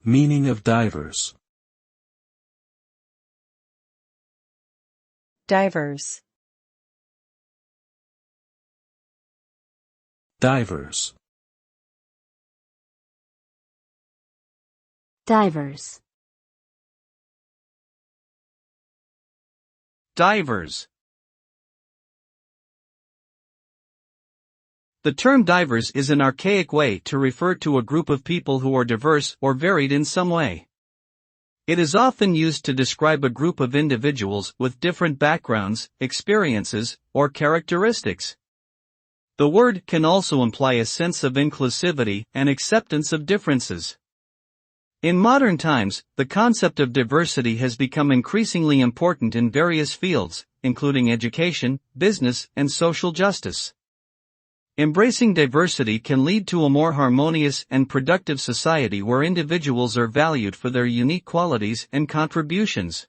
Meaning of divers. Divers. Divers. Divers. Divers. The term divers is an archaic way to refer to a group of people who are diverse or varied in some way. It is often used to describe a group of individuals with different backgrounds, experiences, or characteristics. The word can also imply a sense of inclusivity and acceptance of differences. In modern times, the concept of diversity has become increasingly important in various fields, including education, business, and social justice. Embracing diversity can lead to a more harmonious and productive society where individuals are valued for their unique qualities and contributions.